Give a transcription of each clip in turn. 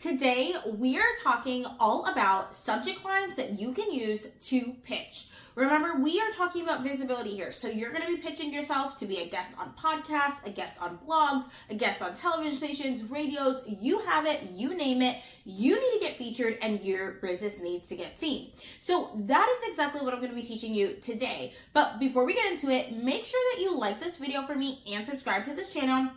Today, we are talking all about subject lines that you can use to pitch. Remember, we are talking about visibility here. So you're going to be pitching yourself to be a guest on podcasts, a guest on blogs, a guest on television stations, radios. You have it, you name it. You need to get featured and your business needs to get seen. So that is exactly what I'm going to be teaching you today. But before we get into it, make sure that you like this video for me and subscribe to this channel.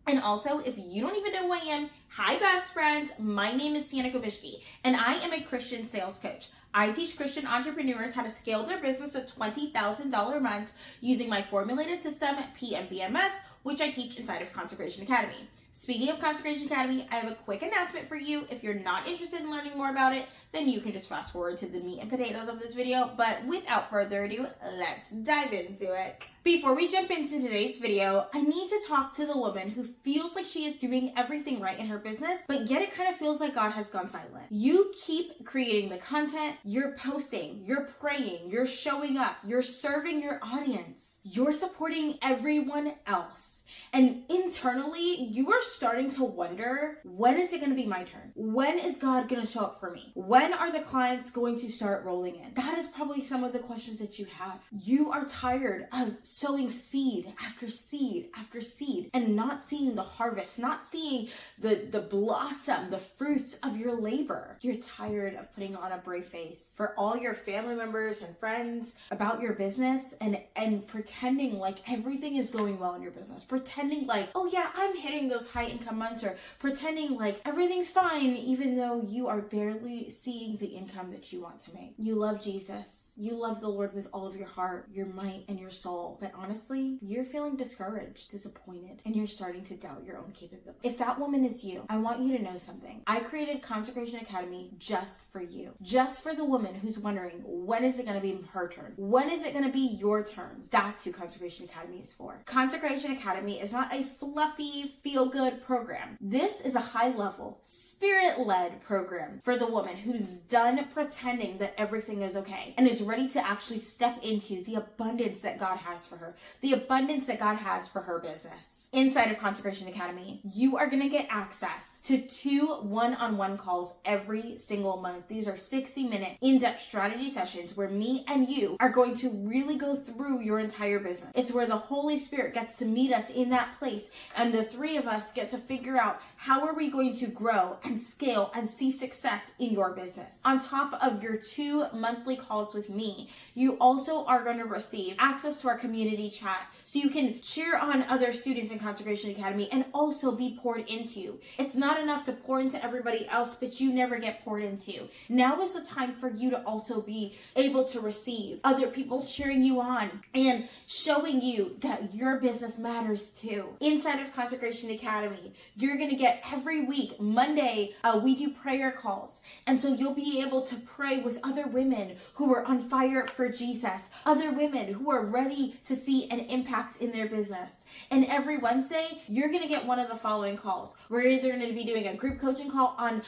And also, if you don't even know who I am, hi best friends, my name is Sienna Kobishki, and I am a Christian sales coach. I teach Christian entrepreneurs how to scale their business to $20,000 months using my formulated system, PMVMS, which I teach inside of Consecration Academy. Speaking of Consecration Academy, I have a quick announcement for you. If you're not interested in learning more about it, then you can just fast forward to the meat and potatoes of this video. But without further ado, let's dive into it. Before we jump into today's video, I need to talk to the woman who feels like she is doing everything right in her business, but yet it kind of feels like God has gone silent. You keep creating the content, you're posting, you're praying, you're showing up, you're serving your audience, you're supporting everyone else. And internally, you are starting to wonder, when is it going to be my turn? When is God going to show up for me? When are the clients going to start rolling in? That is probably some of the questions that you have. You are tired of sowing seed after seed after seed and not seeing the harvest, not seeing the blossom, the fruits of your labor. You're tired of putting on a brave face for all your family members and friends about your business and pretending like everything is going well in your business. Pretending like, oh yeah, I'm hitting those high income months, or pretending like everything's fine, even though you are barely seeing the income that you want to make. You love Jesus. You love the Lord with all of your heart, your might, and your soul. But honestly, you're feeling discouraged, disappointed, and you're starting to doubt your own capability. If that woman is you, I want you to know something. I created Consecration Academy just for you. Just for the woman who's wondering, when is it going to be her turn? When is it going to be your turn? That's who Consecration Academy is for. Consecration Academy is not a fluffy, feel-good program. This is a high-level, spirit-led program for the woman who's done pretending that everything is okay and is ready to actually step into the abundance that God has for her, the abundance that God has for her business. Inside of Consecration Academy, you are going to get access to 2 one-on-one calls every single month. These are 60-minute in-depth strategy sessions where me and you are going to really go through your entire business. It's where the Holy Spirit gets to meet us in that place, and the 3 of us get to figure out how are we going to grow and scale and see success in your business. On top of your 2 monthly calls with me, you also are going to receive access to our community chat so you can cheer on other students in Consecration Academy and also be poured into. It's not enough to pour into everybody else, but you never get poured into. Now is the time for you to also be able to receive other people cheering you on and showing you that your business matters too. Inside of Consecration Academy, you're going to get every week, Monday, we do prayer calls. And so you'll be able to pray with other women who are on fire for Jesus, other women who are ready to see an impact in their business. And every Wednesday, you're going to get one of the following calls. We're either going to be doing a group coaching call on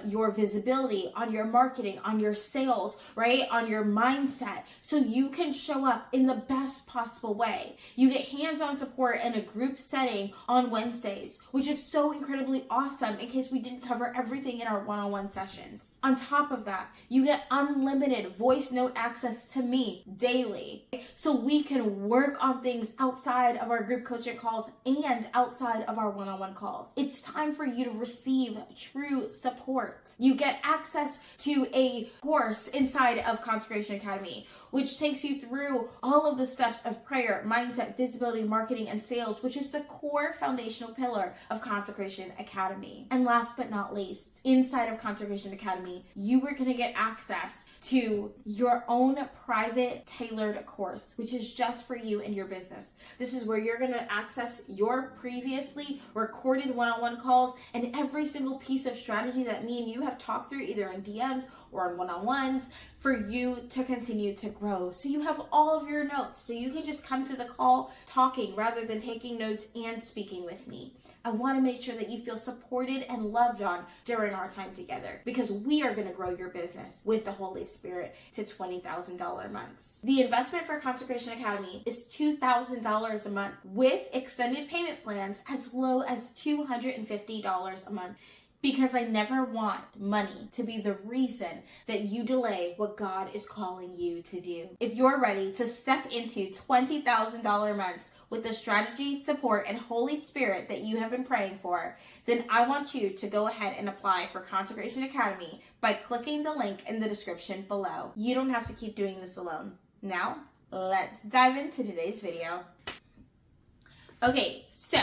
your visibility, on your marketing, on your sales, right? On your mindset, so you can show up in the best possible way. You get hands-on support in a group setting on Wednesdays, which is so incredibly awesome in case we didn't cover everything in our one-on-one sessions. On top of that, you get unlimited voice note access to me daily, so we can work on things outside of our group coaching calls and outside of our one-on-one calls. It's time for you to receive true support. You get access to a course inside of Consecration Academy, which takes you through all of the steps of prayer, mindset, visibility, marketing, and sales, which is the core foundational pillar of Consecration Academy. And last but not least, inside of Consecration Academy, you are going to get access to your own private tailored course, which is just for you and your business. This is where you're going to access your previously recorded one-on-one calls and every single piece of strategy that me and you have talked through either in DMs or on one-on-ones for you to continue to grow. So you have all of your notes, so you can just come to the call talking rather than taking notes and speaking with me. I want to make sure that you feel supported and loved on during our time together, because we are going to grow your business with the Holy Spirit to $20,000 months. The investment for Consecration Academy is $2,000 a month with extended payment plans as low as $250 a month. because I never want money to be the reason that you delay what God is calling you to do. If you're ready to step into $20,000 months with the strategy, support, and Holy Spirit that you have been praying for, then I want you to go ahead and apply for Consecration Academy by clicking the link in the description below. You don't have to keep doing this alone. Now, let's dive into today's video. Okay, so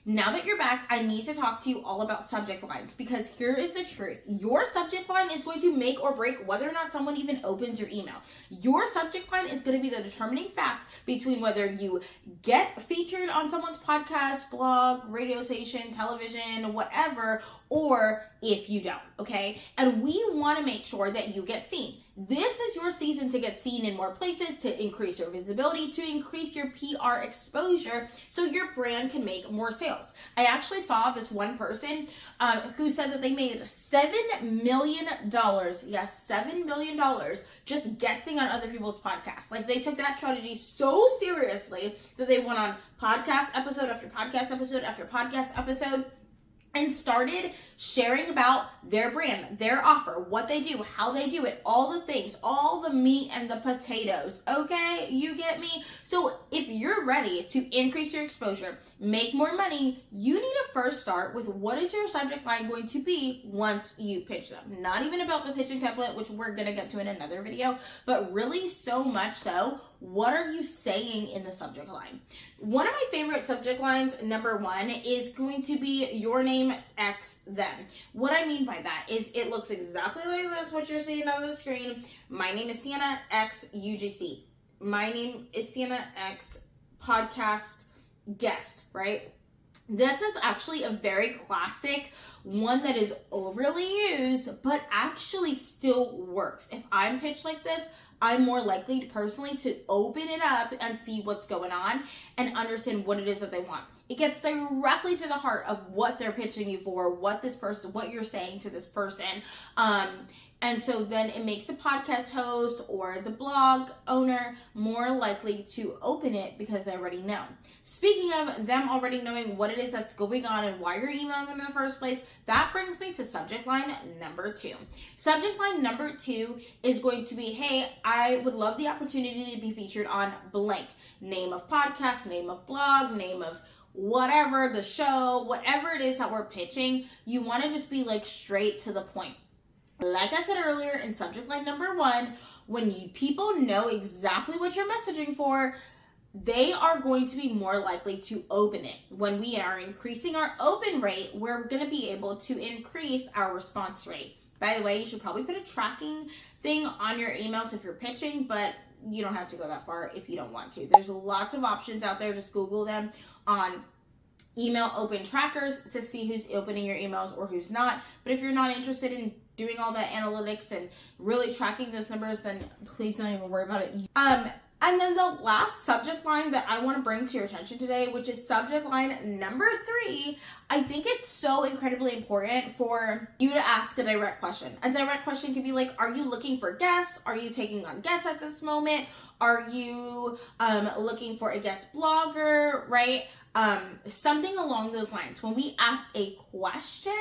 now that you're back, I need to talk to you all about subject lines, because here is the truth. Your subject line is going to make or break whether or not someone even opens your email. Your subject line is going to be the determining fact between whether you get featured on someone's podcast, blog, radio station, television, whatever, or if you don't, okay? And we want to make sure that you get seen. This is your season to get seen in more places, to increase your visibility, to increase your PR exposure so your brand can make more sales. I actually saw this one person who said that they made $7 million. Yes, $7 million just guesting on other people's podcasts. Like, they took that strategy so seriously that they went on podcast episode after podcast episode after podcast episode and started sharing about their brand, their offer, what they do, how they do it, all the things, all the meat and the potatoes, okay? You get me? So if you're ready to increase your exposure, make more money, you need to first start with what is your subject line going to be once you pitch them. Not even about the pitching template, which we're going to get to in another video, but really so much so, what are you saying in the subject line? One of my favorite subject lines, number one, is going to be your name X them. What I mean by that is it looks exactly like this, what you're seeing on the screen. My name is Sienna X UGC. My name is Sienna X podcast guest, right? This is actually a very classic one that is overly used, but actually still works. If I'm pitched like this, I'm more likely to personally to open it up and see what's going on and understand what it is that they want. It gets directly to the heart of what they're pitching you for, what you're saying to this person. And so then it makes the podcast host or the blog owner more likely to open it because they already know. Speaking of them already knowing what it is that's going on and why you're emailing them in the first place, that brings me to subject line number 2. Subject line number 2 is going to be, hey, I would love the opportunity to be featured on blank. Name of podcast, name of blog, name of whatever, the show, whatever it is that we're pitching. You want to just be like straight to the point. Like I said earlier in subject line number 1, when people know exactly what you're messaging for, they are going to be more likely to open it. When we are increasing our open rate, we're going to be able to increase our response rate. By the way, you should probably put a tracking thing on your emails if you're pitching, but you don't have to go that far if you don't want to. There's lots of options out there. Just Google them on email open trackers to see who's opening your emails or who's not. But if you're not interested in doing all that analytics and really tracking those numbers, then please don't even worry about it. And then the last subject line that I want to bring to your attention today, which is subject line number 3, I think it's so incredibly important for you to ask a direct question. A direct question could be like, are you looking for guests? Are you taking on guests at this moment? Are you looking for a guest blogger, right? Something along those lines. When we ask a question,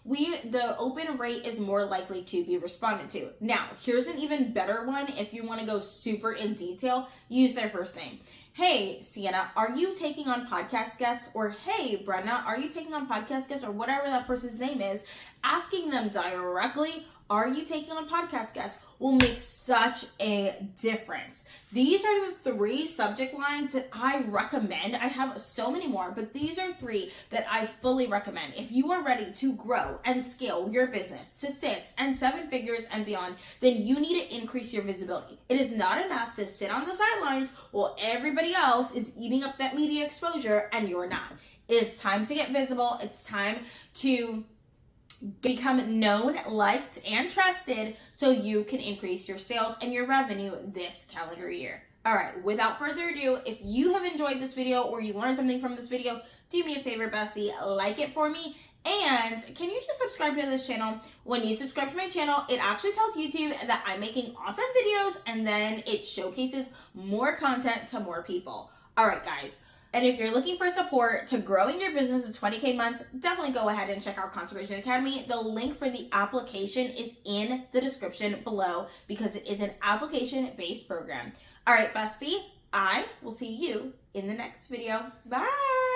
the open rate is more likely to be responded to. Now, here's an even better one. If you want to go super in detail, use their first name. Hey, Sienna, are you taking on podcast guests? Or hey, Brenna, are you taking on podcast guests? Or whatever that person's name is. Asking them directly, are you taking on podcast guests, will make such a difference. These are the 3 subject lines that I recommend. I have so many more, but these are 3 that I fully recommend. If you are ready to grow and scale your business to 6 and 7 figures and beyond, then you need to increase your visibility. It is not enough to sit on the sidelines while everybody else is eating up that media exposure and you're not. It's time to get visible. It's time to become known, liked, and trusted so you can increase your sales and your revenue this calendar year. All right, without further ado, if you have enjoyed this video or you learned something from this video, do me a favor, bestie, like it for me. And can you just subscribe to this channel? When you subscribe to my channel, it actually tells YouTube that I'm making awesome videos, and then it showcases more content to more people. All right, guys. And if you're looking for support to growing your business in 20K months, definitely go ahead and check out Consecration Academy. The link for the application is in the description below because it is an application-based program. All right, bestie, I will see you in the next video. Bye.